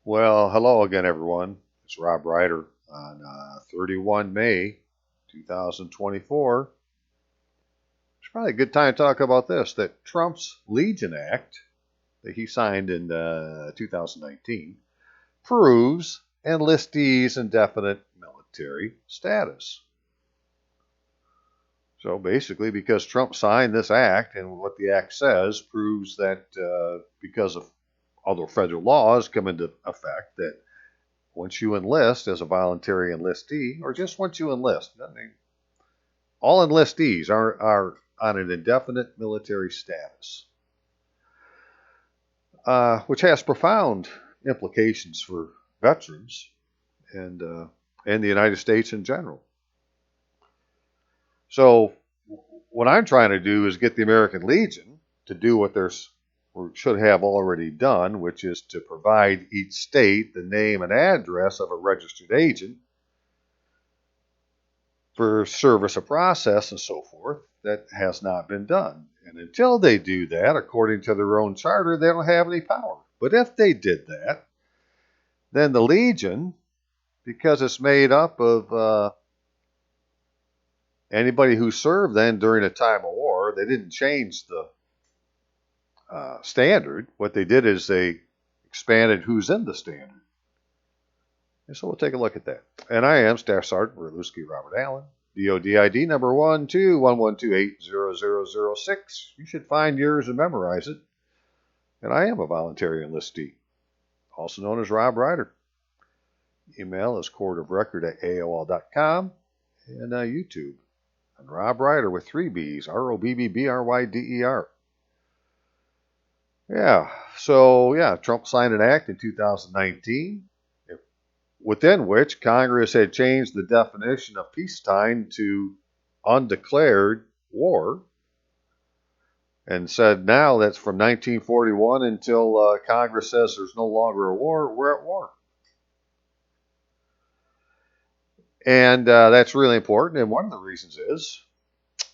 Well, hello again, everyone. It's Rob Ryder on 31 May 2024. It's probably a good time to talk about this, that Trump's Legion Act that he signed in 2019 proves enlistees indefinite military status. So basically, because Trump signed this act and what the act says proves that because of other federal laws come into effect, that once you enlist as a voluntary enlistee, or just once you enlist, I mean, all enlistees are on an indefinite military status, which has profound implications for veterans and the United States in general. So, what I'm trying to do is get the American Legion to do what they're or should have already done, which is to provide each state the name and address of a registered agent for service of process and so forth. That has not been done. And until they do that, according to their own charter, they don't have any power. But if they did that, then the Legion, because it's made up of anybody who served then during a time of war, they didn't change the standard. What they did is they expanded who's in the standard. And so we'll take a look at that. And I am Staff Sergeant Berlusky Robert Allen, DOD ID number 12112800006. You should find yours and memorize it. And I am a voluntary enlistee, also known as Rob Ryder. Email is courtofrecord@aol.com and YouTube. And Rob Ryder with 3 B's, ROBBBRYDER. Trump signed an act in 2019, within which Congress had changed the definition of peacetime to undeclared war, and said now that's from 1941 until Congress says there's no longer a war, we're at war. And that's really important, and one of the reasons is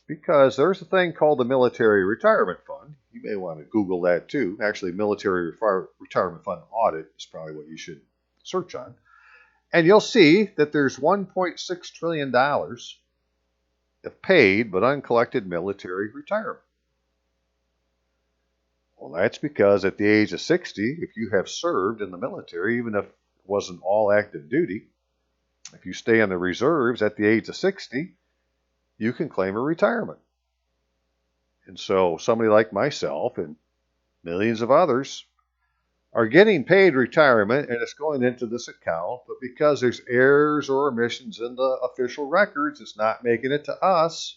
because there's a thing called the Military Retirement Fund. You may want to Google that too. Actually, Military Retirement Fund Audit is probably what you should search on. And you'll see that there's $1.6 trillion of paid but uncollected military retirement. Well, that's because at the age of 60, if you have served in the military, even if it wasn't all active duty, if you stay in the reserves at the age of 60, you can claim a retirement. And so somebody like myself and millions of others are getting paid retirement, and it's going into this account, but because there's errors or omissions in the official records, it's not making it to us.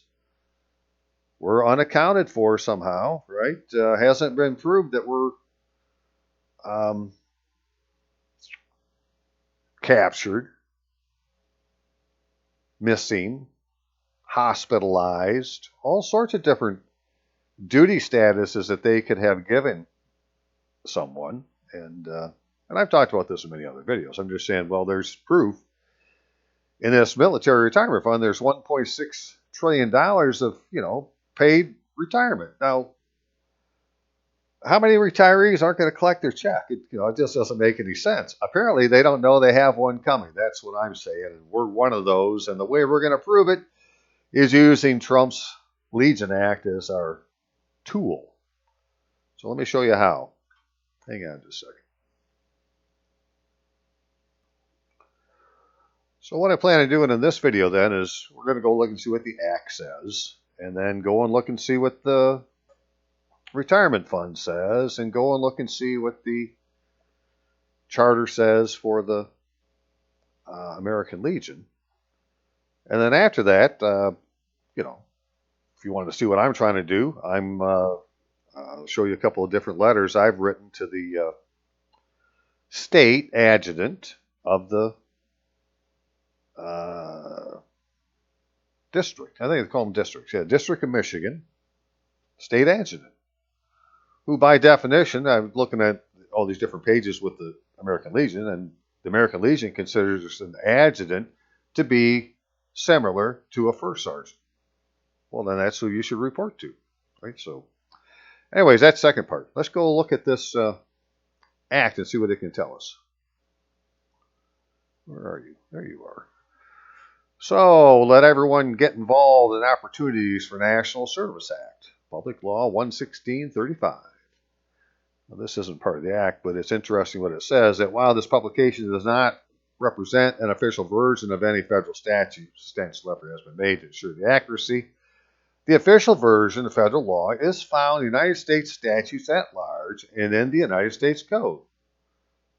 We're unaccounted for somehow, right? Hasn't been proved that we're captured, missing, hospitalized, all sorts of different duty statuses that they could have given someone. And I've talked about this in many other videos. I'm just saying, well, there's proof in this military retirement fund. There's $1.6 trillion of, paid retirement. Now, how many retirees aren't going to collect their check? It just doesn't make any sense. Apparently, they don't know they have one coming. That's what I'm saying. And we're one of those. And the way we're going to prove it is using Trump's Legion Act as our tool. So let me show you how. Hang on just a second. So what I plan on doing in this video then is we're going to go look and see what the Act says, and then go and look and see what the retirement fund says, and go and look and see what the charter says for the American Legion. And then after that, if you wanted to see what I'm trying to do, I'll show you a couple of different letters I've written to the state adjutant of the district. I think they call them districts. Yeah, District of Michigan, state adjutant, who by definition, I'm looking at all these different pages with the American Legion, and the American Legion considers an adjutant to be similar to a first sergeant. Well, then that's who you should report to, right? So anyways, that's the second part. Let's go look at this act and see what it can tell us. Where are you? There you are. So, let everyone get involved in Opportunities for National Service Act, Public Law 11635. Now, this isn't part of the Act, but it's interesting what it says, that while this publication does not represent an official version of any federal statute, substantial effort has been made to ensure the accuracy. The official version of federal law is found in United States statutes at large and in the United States Code.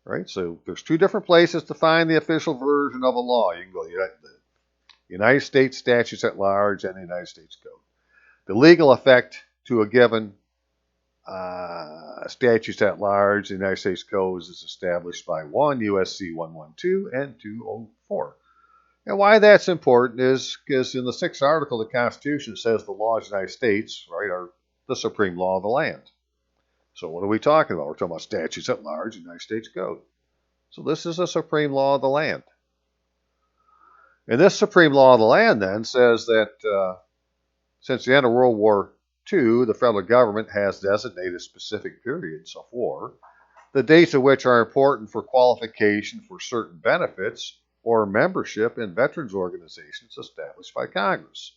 Right? So there's two different places to find the official version of a law. You can go to the United States statutes at large and the United States Code. The legal effect to a given statutes at large in the United States Code is established by 1 USC 112 and 204. And why that's important is because in the 6th article of the Constitution it says the laws of the United States, right, are the supreme law of the land. So what are we talking about? We're talking about statutes at large in the United States Code. So this is the supreme law of the land. And this supreme law of the land then says that since the end of World War II, the federal government has designated specific periods of war, the dates of which are important for qualification for certain benefits or membership in veterans organizations established by Congress.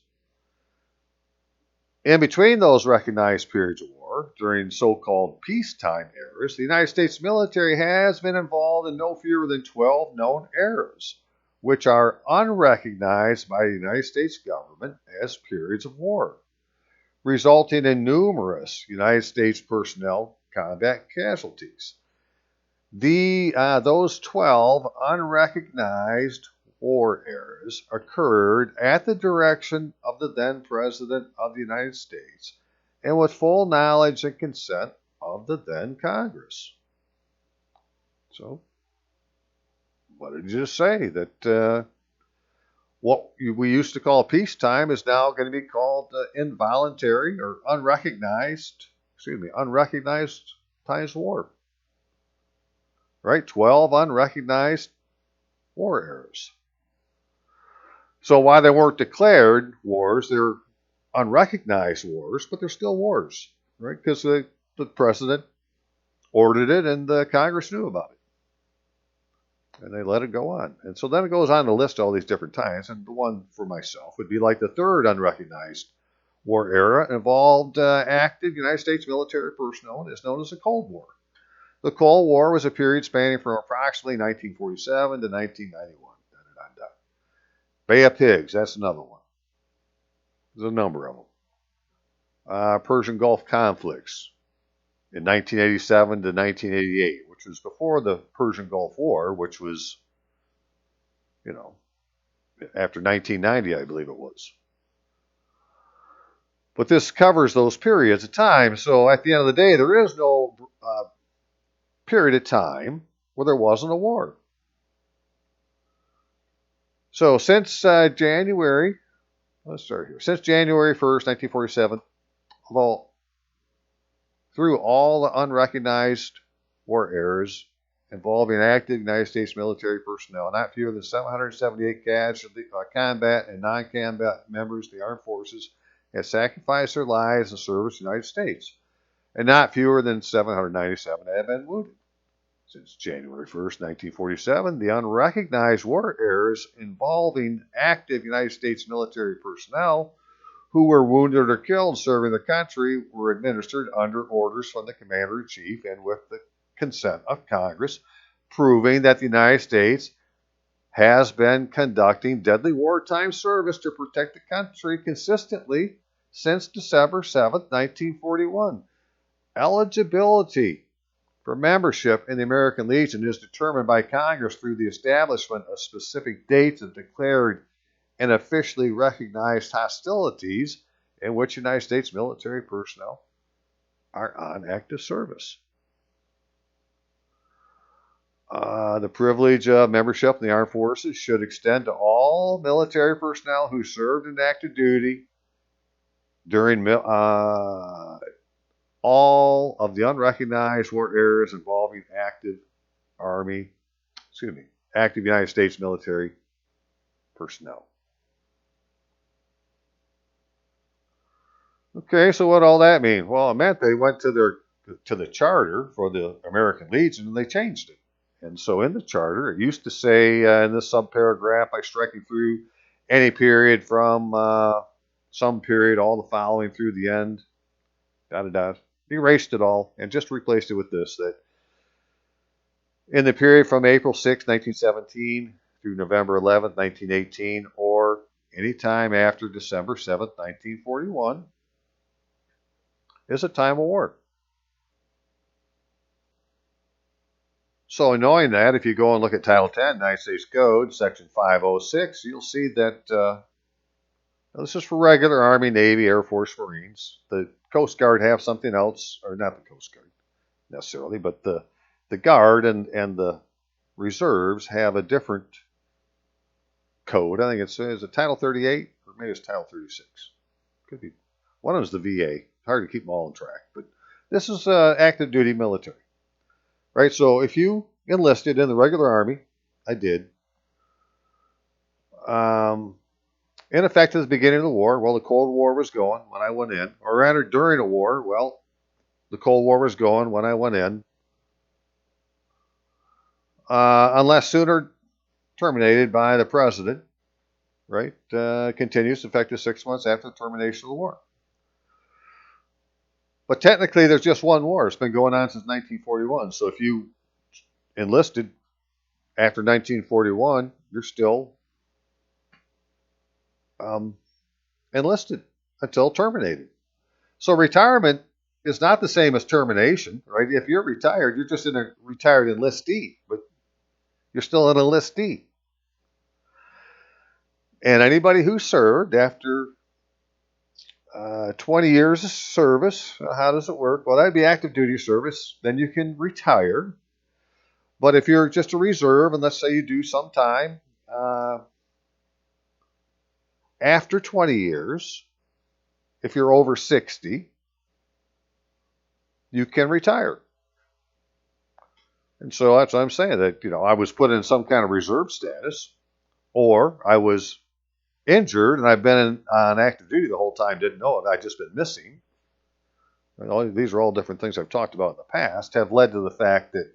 In between those recognized periods of war, during so-called peacetime eras, the United States military has been involved in no fewer than 12 known eras, which are unrecognized by the United States government as periods of war, resulting in numerous United States personnel combat casualties. Those 12 unrecognized war eras occurred at the direction of the then President of the United States and with full knowledge and consent of the then Congress. So, what did you just say? That what we used to call peacetime is now going to be called involuntary or unrecognized times war. Right? 12 unrecognized war eras. So while they weren't declared wars, they're unrecognized wars, but they're still wars, right? Because the president ordered it and the Congress knew about it. And they let it go on. And so then it goes on to list all these different times. And the one for myself would be like the third unrecognized war era involved active United States military personnel and is known as the Cold War. The Cold War was a period spanning from approximately 1947 to 1991. Bay of Pigs, that's another one. There's a number of them. Persian Gulf conflicts in 1987 to 1988, which was before the Persian Gulf War, which was, after 1990, I believe it was. But this covers those periods of time. So at the end of the day, there is no period of time where there wasn't a war. So since January 1st, 1947, through all the unrecognized war eras involving active United States military personnel, not fewer than 778 casualty, combat and non-combat members of the armed forces have sacrificed their lives in service to the United States, and not fewer than 797 have been wounded. Since January 1st, 1947, the unrecognized war eras involving active United States military personnel who were wounded or killed serving the country were administered under orders from the Commander-in-Chief and with the consent of Congress, proving that the United States has been conducting deadly wartime service to protect the country consistently since December 7th, 1941. Eligibility for membership in the American Legion is determined by Congress through the establishment of specific dates of declared and officially recognized hostilities in which United States military personnel are on active service. The privilege of membership in the armed forces should extend to all military personnel who served in active duty during all of the unrecognized war eras involving active United States military personnel. Okay, so what all that mean? Well, it meant they went to the charter for the American Legion and they changed it. And so in the charter, it used to say in this subparagraph, by striking through any period from some period, all the following through the end, erased it all and just replaced it with this, that in the period from April 6, 1917 through November 11, 1918, or any time after December 7, 1941, is a time of war. So knowing that, if you go and look at Title 10, United States Code, Section 506, you'll see that this is for regular Army, Navy, Air Force, Marines. The Coast Guard have something else, or not the Coast Guard necessarily, but the Guard and the Reserves have a different code. I think is it Title 38, or maybe it's Title 36. Could be. One of them is the VA. It's hard to keep them all on track, but this is active duty military. Right, so if you enlisted in the regular Army, I did, in effect at the beginning of the war, well, the Cold War was going when I went in, or rather during a war, well, the Cold War was going when I went in, unless sooner terminated by the president, right, continues effective 6 months after the termination of the war. But technically, there's just one war. It's been going on since 1941. So if you enlisted after 1941, you're still enlisted until terminated. So retirement is not the same as termination, right? If you're retired, you're just a retired enlistee, but you're still an enlistee. And anybody who served after 20 years of service, how does it work? Well, that'd be active duty service. Then you can retire. But if you're just a reserve, and let's say you do some time after 20 years, if you're over 60, you can retire. And so that's what I'm saying, that, I was put in some kind of reserve status, or I was injured and I've been on active duty the whole time, didn't know it, I've just been missing. And these are all different things I've talked about in the past, have led to the fact that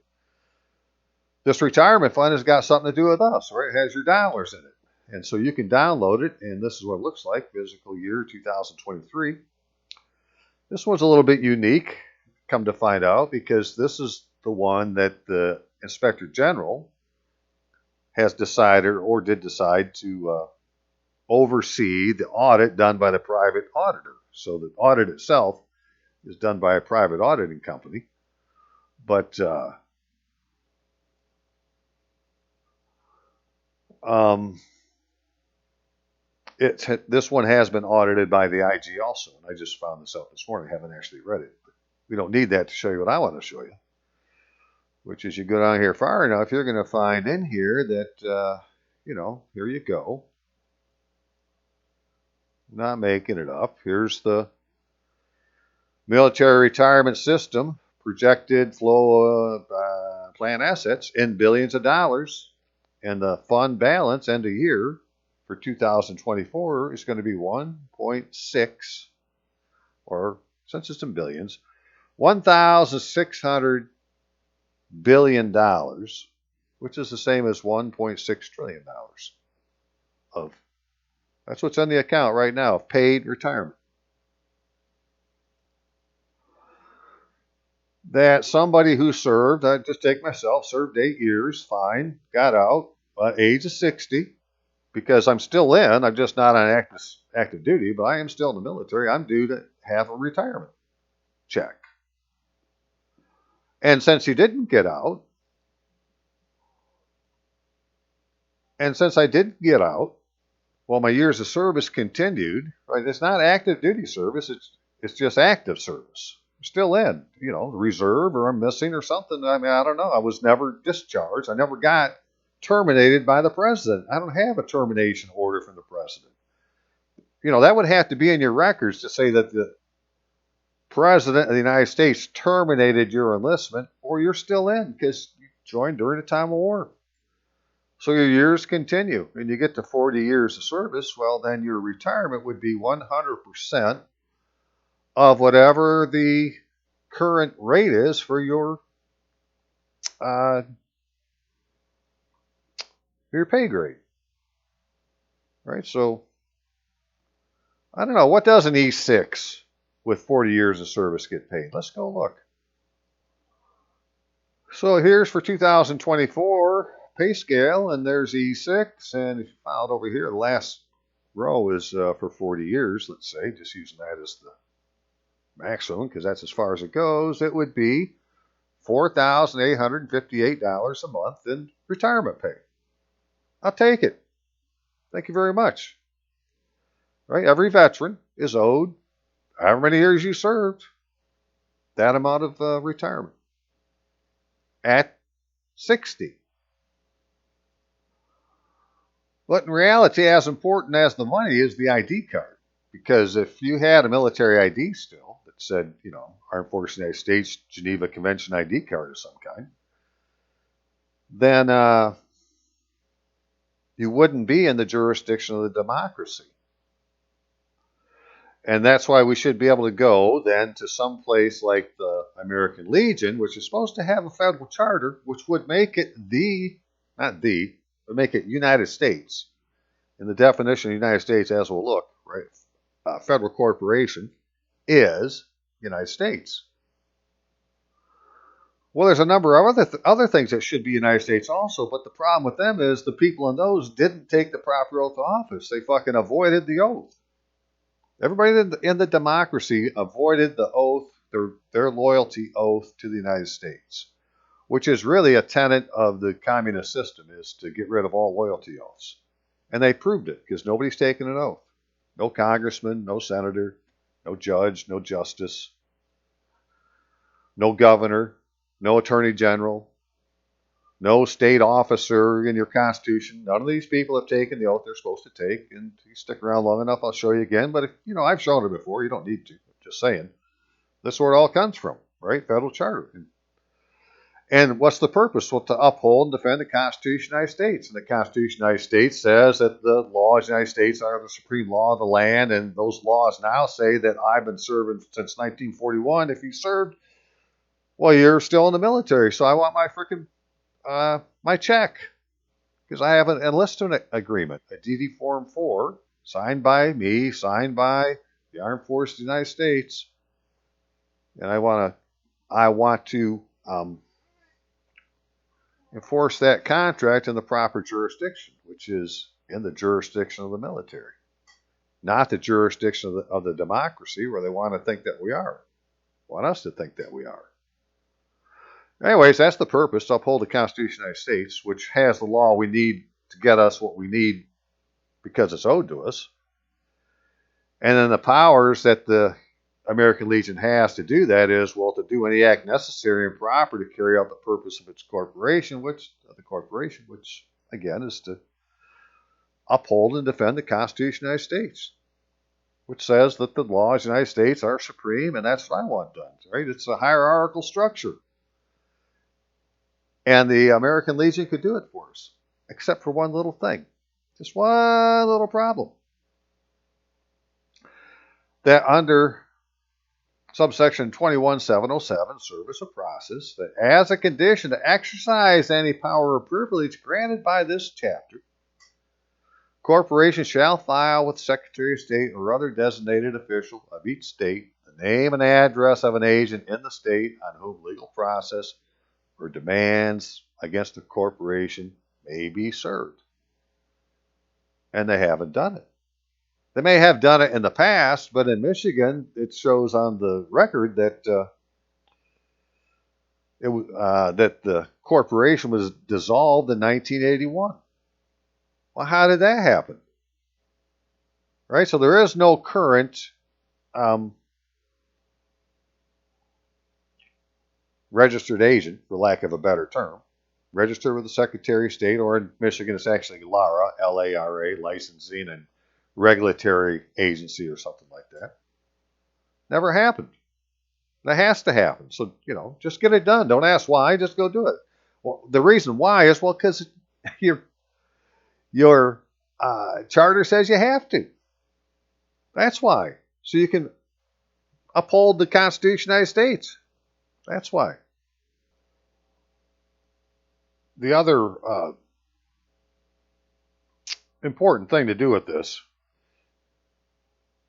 this retirement fund has got something to do with us, right? It has your dollars in it. And so you can download it, and this is what it looks like, fiscal year 2023. This one's a little bit unique, come to find out, because this is the one that the Inspector General has decided, or did decide, to oversee the audit done by the private auditor. So the audit itself is done by a private auditing company. But this one has been audited by the IG also. And I just found this out this morning. I haven't actually read it. But we don't need that to show you what I want to show you, which is you go down here far enough, you're going to find in here that, here you go. Not making it up. Here's the military retirement system, projected flow of plan assets in billions of dollars, and the fund balance end of year for 2024 is going to be 1.6, or since it's in billions, $1,600 billion, which is the same as $1.6 trillion of. That's what's on the account right now, of paid retirement. That somebody who served, I just take myself, served 8 years, fine, got out at age of 60, because I'm still in, I'm just not on active duty, but I am still in the military. I'm due to have a retirement check. And since he didn't get out, and since I didn't get out, well, my years of service continued, right? It's not active duty service, it's just active service. I'm still in, reserve, or I'm missing or something. I mean, I don't know. I was never discharged. I never got terminated by the president. I don't have a termination order from the president. That would have to be in your records to say that the president of the United States terminated your enlistment, or you're still in because you joined during a time of war. So your years continue, and you get to 40 years of service, well, then your retirement would be 100% of whatever the current rate is for your your pay grade. Right? So, I don't know. What does an E6 with 40 years of service get paid? Let's go look. So here's for 2024 pay scale, and there's E6, and if you filed over here, the last row is for 40 years, let's say, just using that as the maximum, because that's as far as it goes. It would be $4,858 a month in retirement pay. I'll take it. Thank you very much. Right? Every veteran is owed however many years you served, that amount of retirement at 60. But in reality, as important as the money is the ID card. Because if you had a military ID still that said, Armed Forces of the United States, Geneva Convention ID card of some kind, then you wouldn't be in the jurisdiction of the democracy. And that's why we should be able to go then to some place like the American Legion, which is supposed to have a federal charter, which would make it would make it United States. In the definition of United States, as we'll look, right, federal corporation is United States. Well, there's a number of other things that should be United States also, but the problem with them is the people in those didn't take the proper oath of office. They fucking avoided the oath. Everybody in the democracy avoided the oath, their loyalty oath to the United States, which is really a tenet of the communist system, is to get rid of all loyalty oaths. And they proved it, because nobody's taken an oath. No congressman, no senator, no judge, no justice, no governor, no attorney general, no state officer in your Constitution. None of these people have taken the oath they're supposed to take. And if you stick around long enough, I'll show you again. But, I've shown it before. You don't need to. Just saying. This is where it all comes from, right? Federal charter. And what's the purpose? Well, to uphold and defend the Constitution of the United States. And the Constitution of the United States says that the laws of the United States are the supreme law of the land. And those laws now say that I've been serving since 1941. If you served, well, you're still in the military. So I want my freaking my check, because I have an enlistment agreement, a DD Form 4, signed by me, signed by the Armed Forces of the United States, and I want to enforce that contract in the proper jurisdiction, which is in the jurisdiction of the military, not the jurisdiction of the democracy, where they want to think that we are, want us to think that we are. Anyways, that's the purpose, to uphold the Constitution of the United States, which has the law we need to get us what we need because it's owed to us. And then the powers that the American Legion has to do that is, well, to do any act necessary and proper to carry out the purpose of its corporation, which again is to uphold and defend the Constitution of the United States, which says that the laws of the United States are supreme, and that's what I want done, right? It's a hierarchical structure. And the American Legion could do it for us, except for one little thing. Just one little problem. That under subsection 21707, service of process, that as a condition to exercise any power or privilege granted by this chapter, corporations shall file with the Secretary of State or other designated official of each state the name and address of an agent in the state on whom legal process or demands against the corporation may be served. And they haven't done it. They may have done it in the past, but in Michigan, it shows on the record that that the corporation was dissolved in 1981. Well, how did that happen? Right? So there is no current registered agent, for lack of a better term, registered with the Secretary of State, or in Michigan it's actually LARA, L-A-R-A, Licensing and Regulatory Agency or something like that. Never happened. That has to happen. So, just get it done. Don't ask why, just go do it. Well, the reason why is, because your charter says you have to. That's why. So you can uphold the Constitution of the United States. That's why. The other important thing to do with this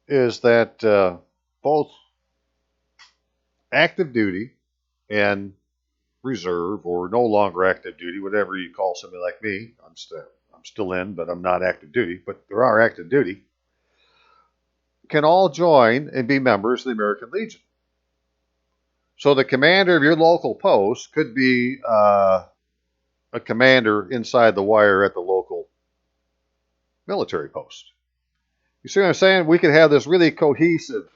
is that both active duty and reserve, or no longer active duty, whatever you call somebody like me, I'm still in, but I'm not active duty, but there are active duty, can all join and be members of the American Legion. So the commander of your local post could be a commander inside the wire at the local military post. You see what I'm saying? We could have this really cohesive,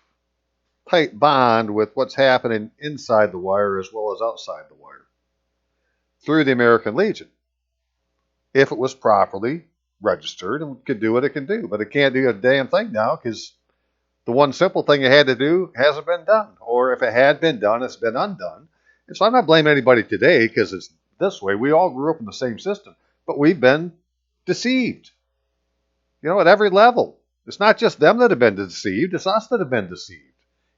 tight bond with what's happening inside the wire as well as outside the wire through the American Legion, if it was properly registered and could do what it can do. But it can't do a damn thing now because the one simple thing it had to do hasn't been done. Or if it had been done, it's been undone. And so I'm not blaming anybody today because it's this way. We all grew up in the same system, but we've been deceived, at every level. It's not just them that have been deceived, it's us that have been deceived.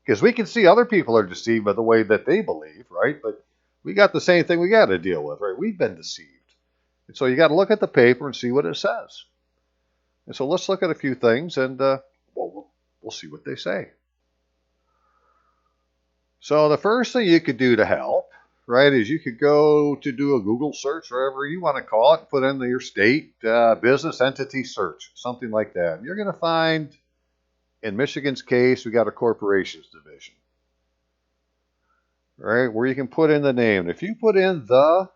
Because we can see other people are deceived by the way that they believe, right? But we got the same thing we got to deal with, right? We've been deceived. And so you got to look at the paper and see what it says. And so let's look at a few things and we'll see what they say. So the first thing you could do to help, right, is you could go to do a Google search, wherever you want to call it, put in your state business entity search, something like that. And you're going to find, in Michigan's case, we got a corporations division, right, where you can put in the name. If you put in the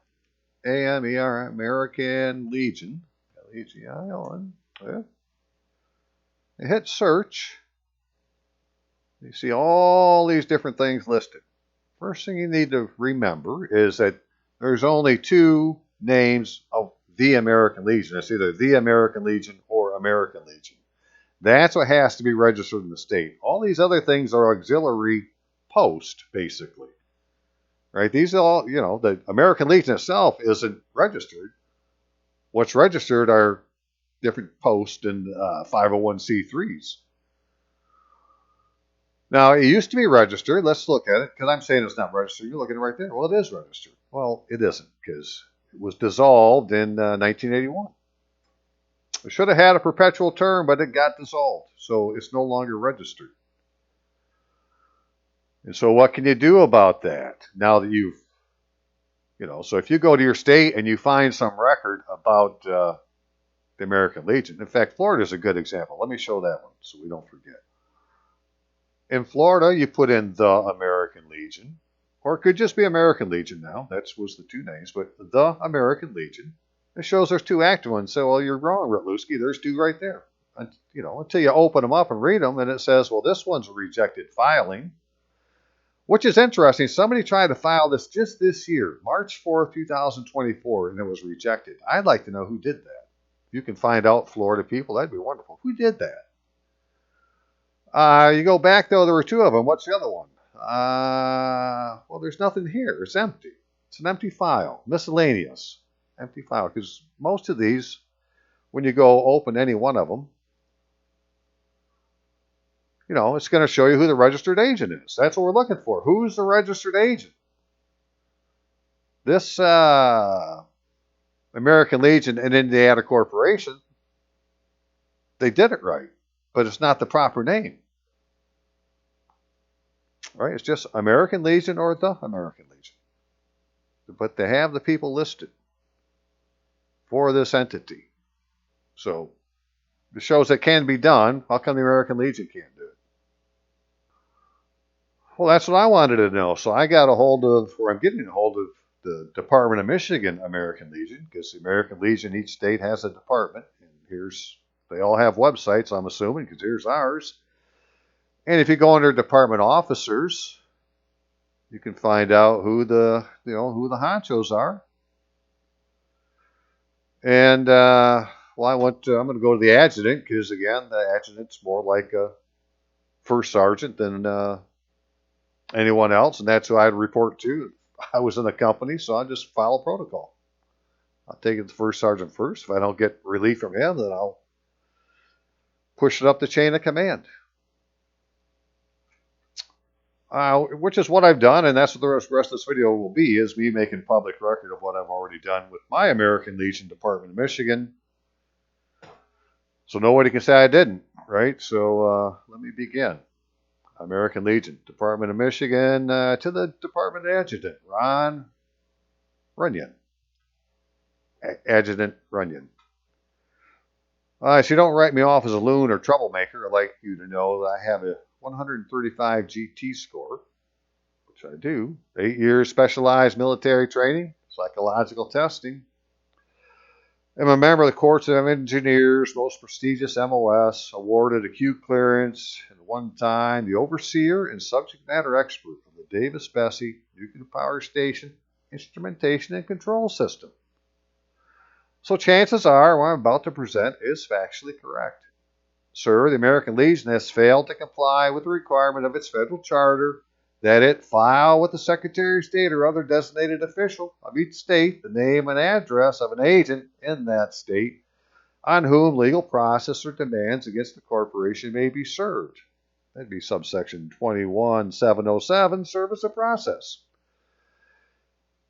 AMER, American Legion, L-E-G-I-O-N, and hit search, you see all these different things listed. First thing you need to remember is that there's only two names of the American Legion. It's either the American Legion or American Legion. That's what has to be registered in the state. All these other things are auxiliary post, basically. Right? These are all, the American Legion itself isn't registered. What's registered are different posts and 501c3s. Now, it used to be registered. Let's look at it, because I'm saying it's not registered. You're looking right there. Well, it is registered. Well, it isn't, because it was dissolved in 1981. It should have had a perpetual term, but it got dissolved, so it's no longer registered. And so what can you do about that now that you've, so if you go to your state and you find some record about the American Legion. In fact, Florida is a good example. Let me show that one so we don't forget. In Florida, you put in the American Legion, or it could just be American Legion now. That was the two names, but the American Legion. It shows there's two active ones. So, well, you're wrong, Rutluski. There's two right there. And, until you open them up and read them, and it says, well, this one's a rejected filing, which is interesting. Somebody tried to file this just this year, March 4th, 2024, and it was rejected. I'd like to know who did that. If you can find out, Florida people, that'd be wonderful. Who did that? You go back, though, there were two of them. What's the other one? Well, there's nothing here. It's empty. It's an empty file. Miscellaneous. Empty file. Because most of these, when you go open any one of them, it's going to show you who the registered agent is. That's what we're looking for. Who's the registered agent? This American Legion and Indiana Corporation, they did it right, but it's not the proper name. Right? It's just American Legion or the American Legion. But they have the people listed for this entity. So it shows it can be done. How come the American Legion can't do it? Well, that's what I wanted to know. So I got a hold of, or I'm getting a hold of the Department of Michigan American Legion, because the American Legion, each state has a department. And they all have websites, I'm assuming, because here's ours. And if you go under Department Officers, you can find out who the honchos are. And I'm going to go to the adjutant, because again, the adjutant's more like a first sergeant than anyone else, and that's who I'd report to. I was in the company, so I just follow protocol. I'll take it to first sergeant first. If I don't get relief from him, then I'll push it up the chain of command. Which is what I've done, and that's what the rest of this video will be, is me making public record of what I've already done with my American Legion Department of Michigan. So nobody can say I didn't, right? So let me begin. American Legion, Department of Michigan, to the Department Adjutant, Ron Runyon. Adjutant Runyon. So you don't write me off as a loon or troublemaker, I'd like you to know that I have a 135 GT score, which I do, 8 years specialized military training, psychological testing. I'm a member of the Courts of Engineers, most prestigious MOS, awarded a Q clearance, and one time the overseer and subject matter expert of the Davis-Besse Nuclear Power Station Instrumentation and Control System. So chances are what I'm about to present is factually correct. Sir, the American Legion has failed to comply with the requirement of its federal charter that it file with the Secretary of State or other designated official of each state the name and address of an agent in that state on whom legal process or demands against the corporation may be served. That'd be subsection 21707, service of process.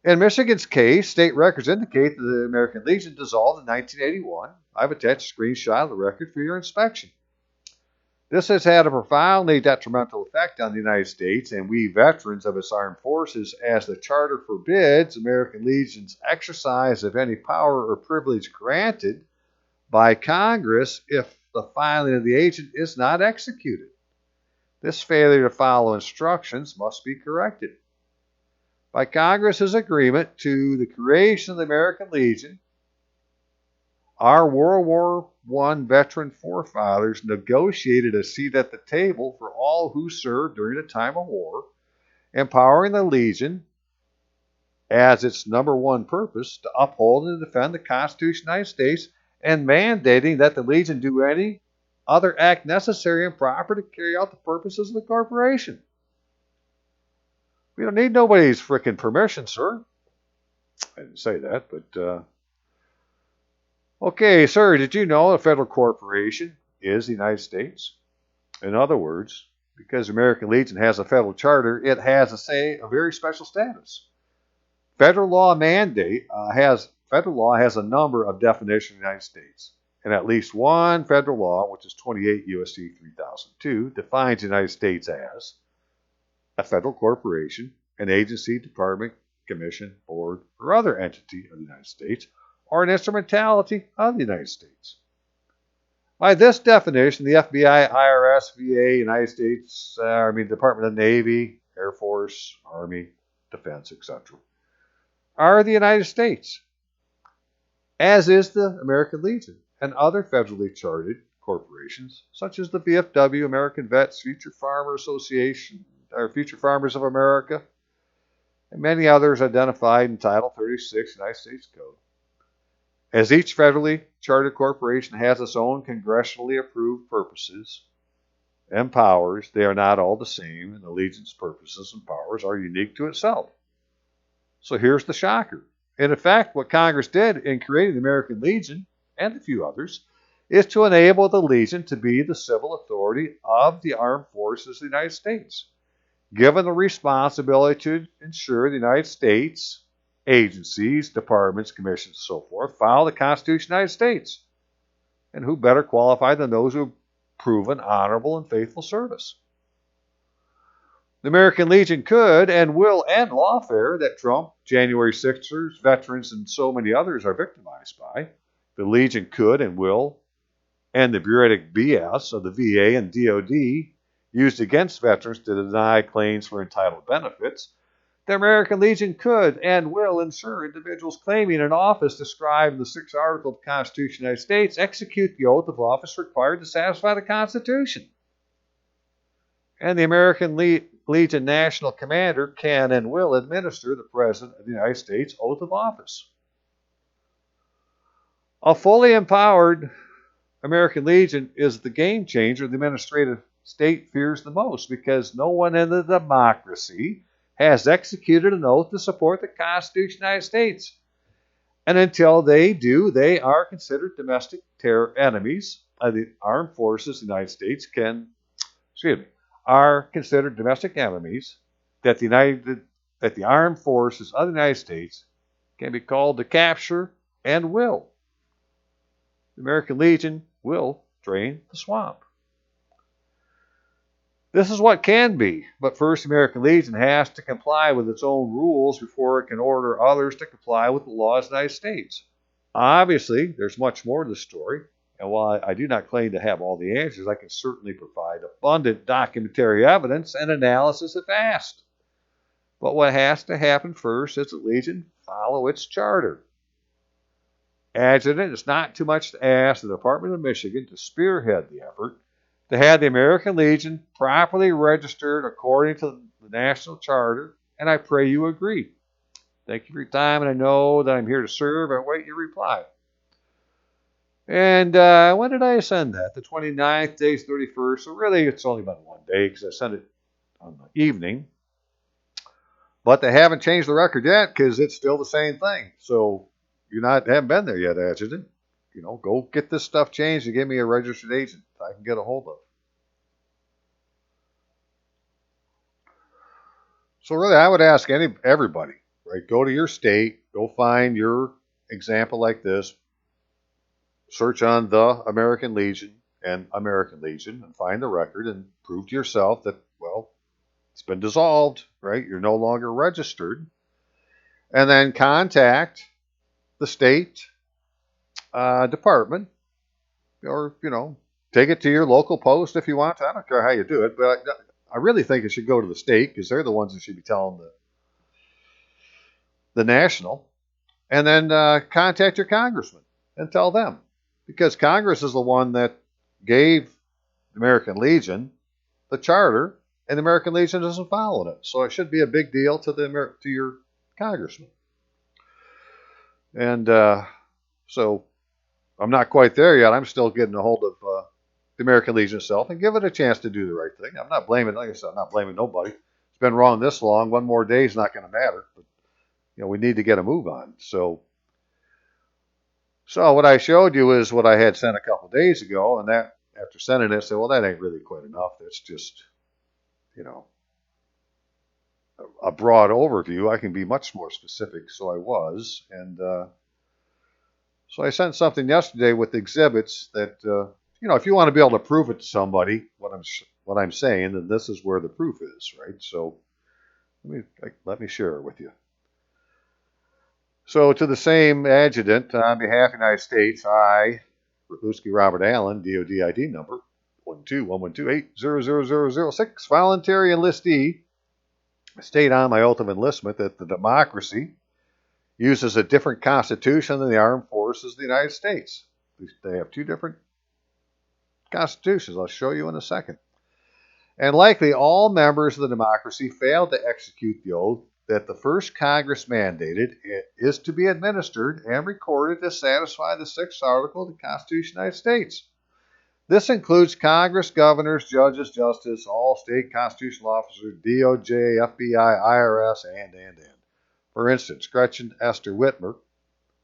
In Michigan's case, state records indicate that the American Legion dissolved in 1981. I've attached a screenshot of the record for your inspection. This has had a profoundly detrimental effect on the United States and we veterans of its armed forces, as the Charter forbids American Legion's exercise of any power or privilege granted by Congress if the filing of the agent is not executed. This failure to follow instructions must be corrected. By Congress's agreement to the creation of the American Legion, our World War I veteran forefathers negotiated a seat at the table for all who served during the time of war, empowering the Legion as its number one purpose to uphold and defend the Constitution of the United States, and mandating that the Legion do any other act necessary and proper to carry out the purposes of the corporation. We don't need nobody's frickin' permission, sir. I didn't say that, but okay, sir, did you know a federal corporation is the United States? In other words, because the American Legion has a federal charter, it has a very special status. Federal law has a number of definitions in the United States, and at least one federal law, which is 28 U.S.C. 3002, defines the United States as a federal corporation, an agency, department, commission, board, or other entity of the United States, or an instrumentality of the United States. By this definition, the FBI, IRS, VA, United States Department of the Navy, Air Force, Army, Defense, etc., are the United States, as is the American Legion and other federally chartered corporations, such as the VFW, American Vets, Future Farmer Association, or Future Farmers of America, and many others identified in Title 36 United States Code. As each federally chartered corporation has its own congressionally approved purposes and powers, they are not all the same, and the Legion's purposes and powers are unique to itself. So here's the shocker. In effect, what Congress did in creating the American Legion, and a few others, is to enable the Legion to be the civil authority of the armed forces of the United States, given the responsibility to ensure the United States agencies, departments, commissions, and so forth follow the Constitution of the United States. And who better qualified than those who have proven honorable and faithful service? The American Legion could and will end lawfare that Trump, January 6ers, veterans, and so many others are victimized by. The Legion could and will end the bureaucratic BS of the VA and DOD used against veterans to deny claims for entitled benefits. The American Legion could and will ensure individuals claiming an office described in the 6th Article of the Constitution of the United States execute the oath of office required to satisfy the Constitution. And the American Legion National Commander can and will administer the President of the United States oath of office. A fully empowered American Legion is the game changer the administrative state fears the most, because no one in the democracy has executed an oath to support the Constitution of the United States. And until they do, they are considered domestic terror enemies of the armed forces of the United States are considered domestic enemies that the armed forces of the United States can be called to capture and will. The American Legion will drain the swamp. This is what can be, but first the American Legion has to comply with its own rules before it can order others to comply with the laws of the United States. Obviously, there's much more to the story, and while I do not claim to have all the answers, I can certainly provide abundant documentary evidence and analysis if asked. But what has to happen first is the Legion follow its charter. Adjutant, it's not too much to ask the Department of Michigan to spearhead the effort to have the American Legion properly registered according to the National Charter, and I pray you agree. Thank you for your time, and I know that I'm here to serve. I await your reply. And when did I send that? The 29th, today's 31st. So really, it's only about one day because I sent it on the evening. But they haven't changed the record yet because it's still the same thing. So you haven't been there yet, Adjutant. Go get this stuff changed and give me a registered agent I can get a hold of. So really, I would ask everybody, right? Go to your state, go find your example like this, search on the American Legion and find the record and prove to yourself that, well, it's been dissolved, right? You're no longer registered. And then contact the state department, or take it to your local post if you want to. I don't care how you do it, but I really think it should go to the state because they're the ones that should be telling the national. And then contact your congressman and tell them, because Congress is the one that gave the American Legion the charter, and the American Legion isn't following it. So it should be a big deal to your congressman. And so I'm not quite there yet. I'm still getting a hold of the American Legion itself and give it a chance to do the right thing. I'm not blaming, like I said, I'm not blaming nobody. It's been wrong this long. One more day is not going to matter. But, we need to get a move on. So what I showed you is what I had sent a couple of days ago, and that after sending it, I said, well, that ain't really quite enough. It's just, a broad overview. I can be much more specific, so I was. And so I sent something yesterday with exhibits that, if you want to be able to prove it to somebody, what I'm saying, then this is where the proof is, right? So let me share it with you. So to the same adjutant, on behalf of the United States, I, Rutluski Robert Allen, DOD ID number 12112800006, voluntary enlistee, state on my oath of enlistment that the democracy uses a different constitution than the armed forces of the United States. They have two different constitutions. I'll show you in a second. And likely all members of the democracy failed to execute the oath that the first Congress mandated is to be administered and recorded to satisfy the 6th article of the Constitution of the United States. This includes Congress, governors, judges, justice, all state constitutional officers, DOJ, FBI, IRS, and. For instance, Gretchen Esther Whitmer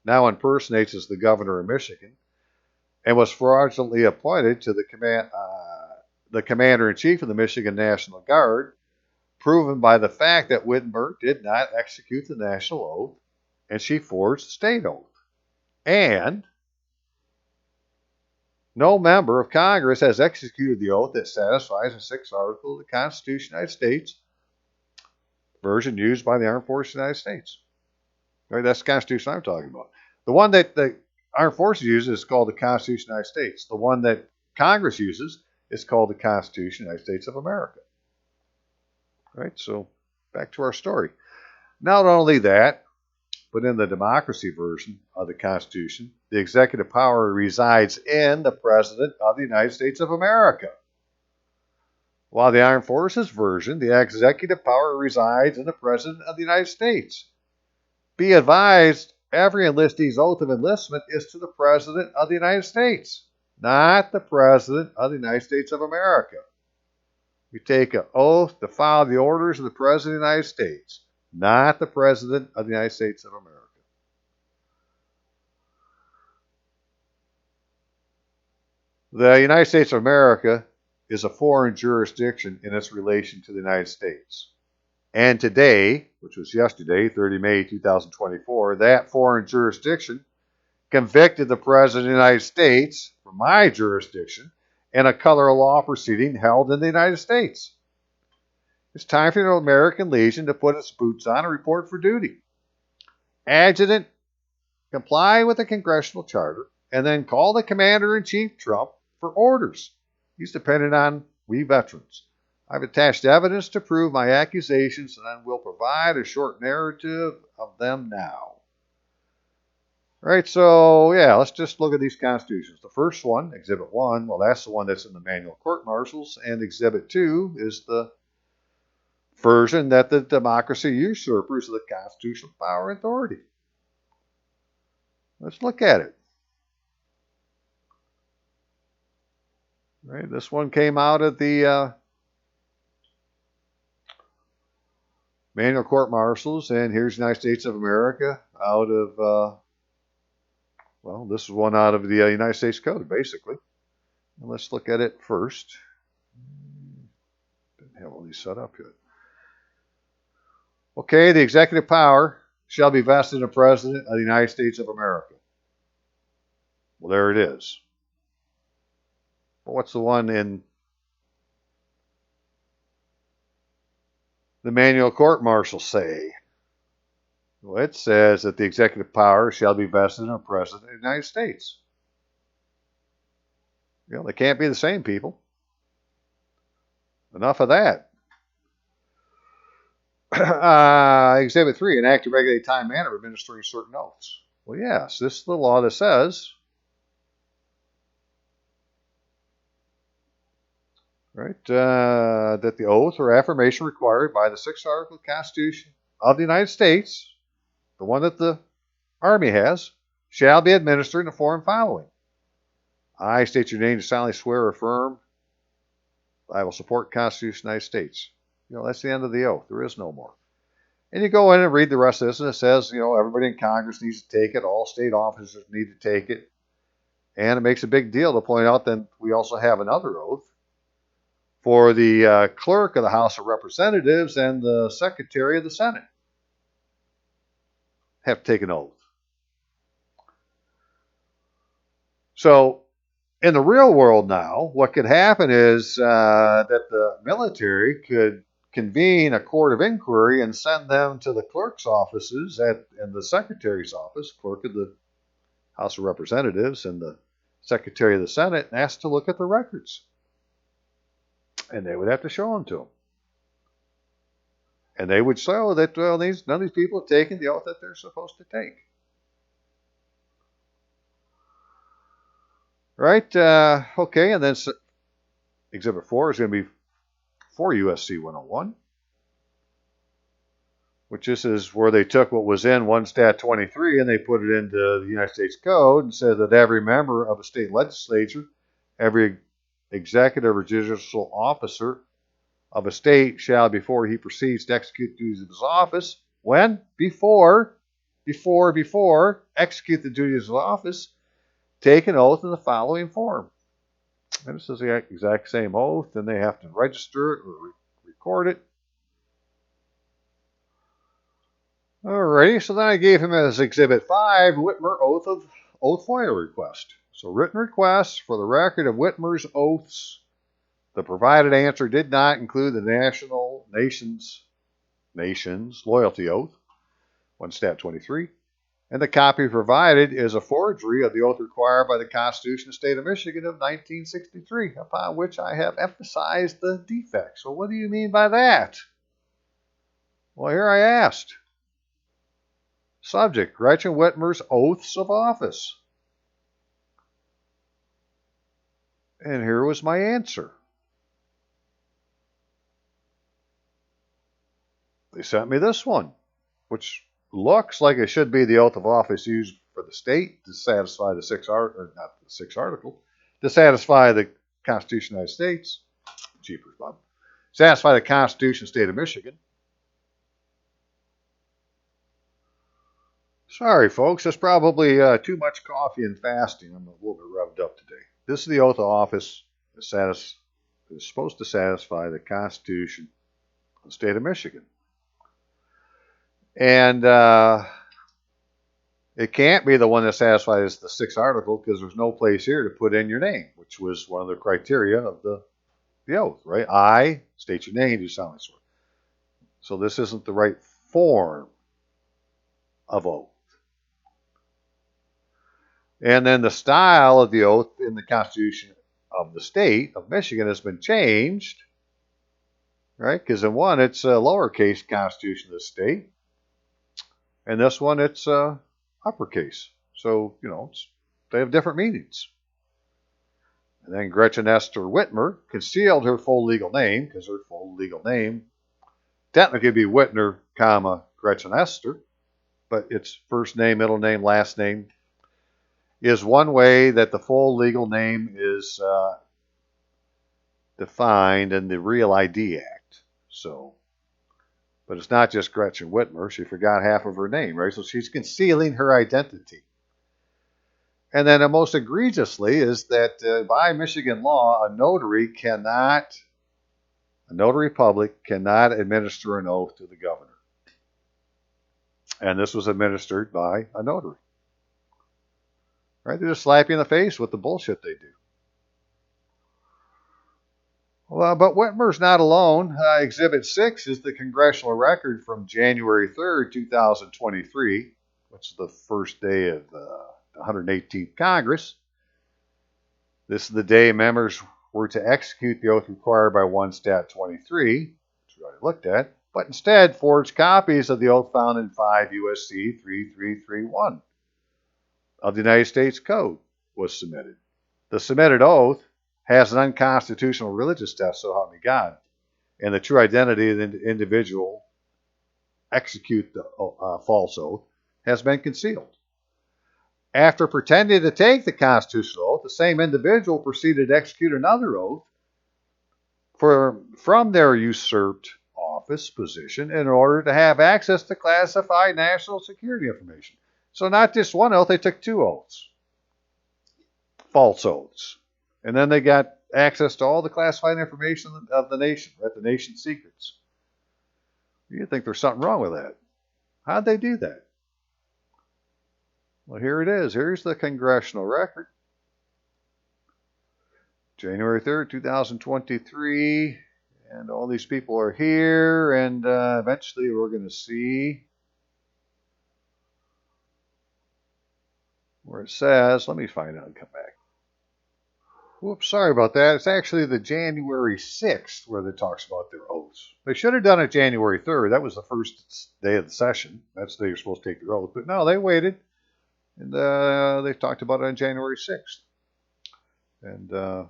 now impersonates as the governor of Michigan and was fraudulently appointed to the commander-in-chief of the Michigan National Guard, proven by the fact that Whitmer did not execute the national oath and she forged the state oath. And no member of Congress has executed the oath that satisfies the 6th article of the Constitution of the United States, version used by the Armed Forces of the United States. Right, that's the Constitution I'm talking about. The one that the Armed Forces uses is called the Constitution of the United States. The one that Congress uses is called the Constitution of the United States of America. Right, so back to our story. Not only that, but in the democracy version of the Constitution, the executive power resides in the President of the United States of America. While the Armed Forces version, the executive power resides in the President of the United States. Be advised, every enlistee's oath of enlistment is to the President of the United States, not the President of the United States of America. You take an oath to follow the orders of the President of the United States, not the President of the United States of America. The United States of America is a foreign jurisdiction in its relation to the United States. And today, which was yesterday, 30 May 2024, that foreign jurisdiction convicted the President of the United States for from my jurisdiction in a color law proceeding held in the United States. It's time for the American Legion to put its boots on and report for duty. Adjutant, comply with the congressional charter, and then call the Commander-in-Chief Trump for orders. He's dependent on we veterans. I've attached evidence to prove my accusations, and I will provide a short narrative of them now. All right, so yeah, let's just look at these constitutions. The first one, Exhibit 1, well, that's the one that's in the manual court-martials, and Exhibit 2 is the version that the democracy usurpers of the constitutional power and authority. Let's look at it. All right, this one came out of the manual court-martials, and here's the United States of America out of, well, this is one out of the United States Code, basically. And let's look at it first. Didn't have all these set up yet. Okay, the executive power shall be vested in the President of the United States of America. Well, there it is. But what's the one in the manual court-martial say? Well, it says that the executive power shall be vested in the President of the United States. You know, they can't be the same people. Enough of that. Exhibit 3, an act to regulate time and manner of administering certain oaths. Well, yes, this is the law that says, right, that the oath or affirmation required by the 6th Article of the Constitution of the United States, the one that the Army has, shall be administered in the form following. I state your name to solemnly swear or affirm I will support the Constitution of the United States. You know, that's the end of the oath. There is no more. And you go in and read the rest of this, and it says, you know, everybody in Congress needs to take it. All state officers need to take it. And it makes a big deal to point out that we also have another oath for the clerk of the House of Representatives and the Secretary of the Senate. Have to take an oath. So, in the real world now, what could happen is that the military could convene a court of inquiry and send them to the clerk's offices and the secretary's office, clerk of the House of Representatives and the Secretary of the Senate, and ask to look at the records. And they would have to show them to them. And they would show that, well, none of these people have taken the oath that they're supposed to take. Right? Okay, and then Exhibit 4 is going to be for USC 101, which this is where they took what was in 1 Stat 23 and they put it into the United States Code and said that every member of a state legislature, every executive or judicial officer of a state shall, before he proceeds to execute the duties of his office, when? Before execute the duties of office, take an oath in the following form. And this is the exact same oath, and they have to register it or record it. Alrighty, so then I gave him as Exhibit 5, Whitmer Oath FOIA request. So written request for the record of Whitmer's oaths. The provided answer did not include the nation's loyalty oath, 1 Stat 23. And the copy provided is a forgery of the oath required by the Constitution of the State of Michigan of 1963, upon which I have emphasized the defect. So what do you mean by that? Well, here I asked. Subject, Gretchen Whitmer's oaths of office. And here was my answer. They sent me this one, which looks like it should be the oath of office used for the state to satisfy the 6th article, or not the 6th article, to satisfy the Constitution of the United States. Cheapers, Bob. Satisfy the Constitution of the State of Michigan. Sorry, folks, that's probably too much coffee and fasting. I'm a little bit revved up today. This is the oath of office that is supposed to satisfy the Constitution of the State of Michigan. And It can't be the one that satisfies the sixth article because there's no place here to put in your name, which was one of the criteria of the oath, right? I state your name, do solemnly swear. So this isn't the right form of oath. And then the style of the oath in the Constitution of the state of Michigan has been changed, right? Because in one, it's a lowercase Constitution of the state. And this one, it's uppercase. So, they have different meanings. And then Gretchen Esther Whitmer concealed her full legal name, because her full legal name technically would be Whitner, Gretchen Esther, but it's first name, middle name, last name, is one way that the full legal name is defined in the Real ID Act. So, but it's not just Gretchen Whitmer. She forgot half of her name, right? So she's concealing her identity. And then most egregiously is that by Michigan law, a notary public cannot administer an oath to the governor. And this was administered by a notary. Right? They just slap you in the face with the bullshit they do. Well, but Whitmer's not alone. Exhibit 6 is the congressional record from January 3rd, 2023, which is the first day of the 118th Congress. This is the day members were to execute the oath required by 1 Stat 23, which we already looked at, but instead forged copies of the oath found in 5 U.S.C. 3331 of the United States Code was submitted. The submitted oath has an unconstitutional religious test, so help me God, and the true identity of the individual execute the false oath has been concealed. After pretending to take the constitutional oath, the same individual proceeded to execute another oath from their usurped office position in order to have access to classified national security information. So not just one oath, they took 2 oaths, false oaths. And then they got access to all the classified information of the nation, right? The nation's secrets. You think there's something wrong with that. How'd they do that? Well, here it is. Here's the congressional record. January 3rd, 2023. And all these people are here. And eventually we're going to see where it says, let me find out and come back. Whoops, sorry about that. It's actually the January 6th where it talks about their oaths. They should have done it January 3rd. That was the first day of the session. That's the day you're supposed to take your oath. But no, they waited. And they talked about it on January 6th. And so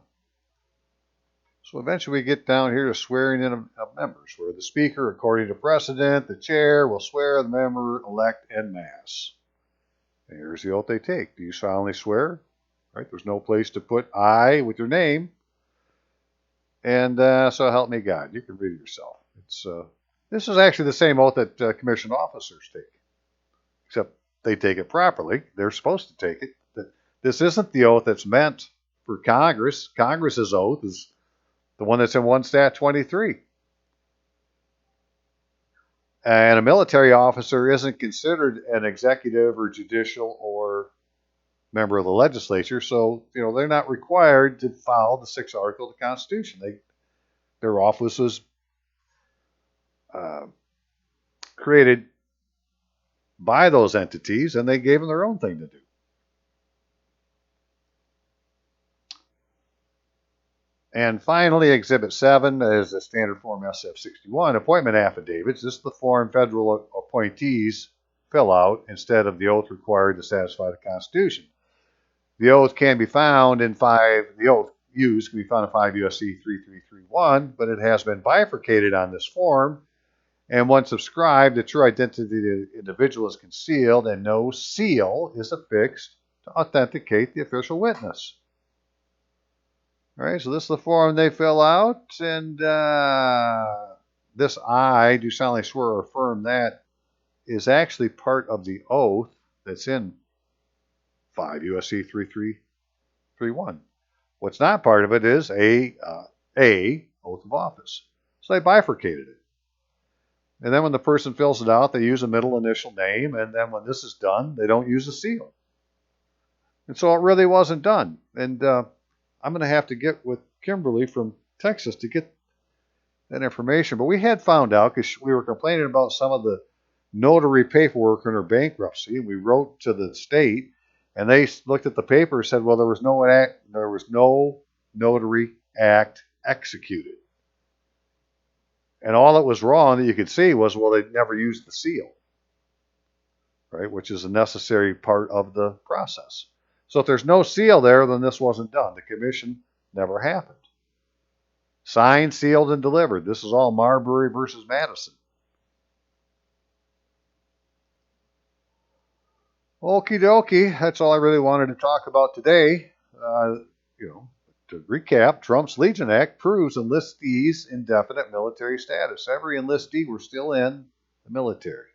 eventually we get down here to swearing in of members, where the speaker, according to precedent, the chair, will swear the member-elect en masse. And here's the oath they take. Do you solemnly swear? Right? There's no place to put I with your name. And so help me God. You can read it yourself. This is actually the same oath that commissioned officers take, except they take it properly. They're supposed to take it. This isn't the oath that's meant for Congress. Congress's oath is the one that's in 1 Stat 23. And a military officer isn't considered an executive or judicial or member of the legislature, so they're not required to follow the 6th article of the Constitution. Their office was created by those entities, and they gave them their own thing to do. And finally, Exhibit 7 is a standard form SF-61, appointment affidavits. This is the form federal appointees fill out instead of the oath required to satisfy the Constitution. The oath can be found in 5 U.S.C. 3331, but it has been bifurcated on this form. And once subscribed, the true identity of the individual is concealed, and no seal is affixed to authenticate the official witness. All right, so this is the form they fill out, and this I do solemnly swear or affirm that is actually part of the oath that's in 5 U.S.C. 3331. What's not part of it is a oath of office. So they bifurcated it. And then when the person fills it out, they use a middle initial name. And then when this is done, they don't use a seal. And so it really wasn't done. And I'm going to have to get with Kimberly from Texas to get that information. But we had found out because we were complaining about some of the notary paperwork in her bankruptcy. And we wrote to the state, and they looked at the paper and said, well, there was no notary act executed. And all that was wrong that you could see was, well, they never used the seal, right, which is a necessary part of the process. So if there's no seal there, then this wasn't done. The commission never happened. Signed, sealed, and delivered. This is all Marbury versus Madison. Okie dokie. That's all I really wanted to talk about today. To recap, Trump's Legion Act proves enlistees indefinite military status. Every enlistee were still in the military.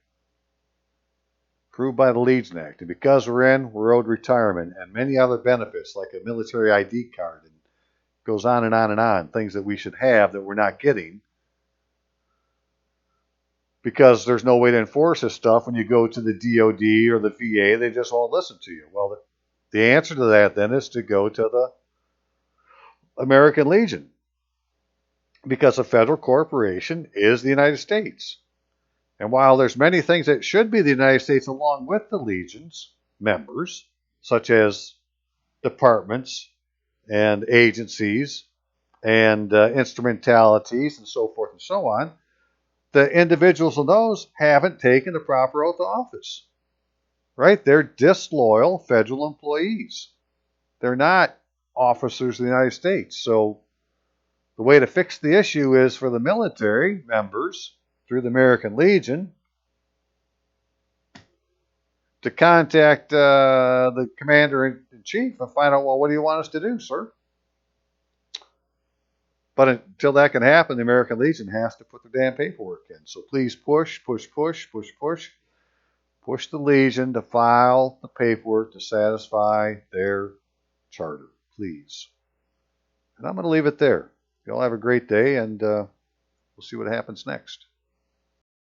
Proved by the Legion Act. And because we're in, we're owed retirement and many other benefits like a military ID card. And it goes on and on and on. Things that we should have that we're not getting. Because there's no way to enforce this stuff when you go to the DOD or the VA. They just won't listen to you. Well, the answer to that then is to go to the American Legion, because a federal corporation is the United States. And while there's many things that should be the United States along with the Legion's members, such as departments and agencies and instrumentalities and so forth and so on, the individuals in those haven't taken the proper oath of office, right? They're disloyal federal employees. They're not officers of the United States. So the way to fix the issue is for the military members through the American Legion to contact the commander-in-chief and find out, well, what do you want us to do, sir? But until that can happen, the American Legion has to put the damn paperwork in. So please push the Legion to file the paperwork to satisfy their charter, please. And I'm going to leave it there. Y'all have a great day, and we'll see what happens next.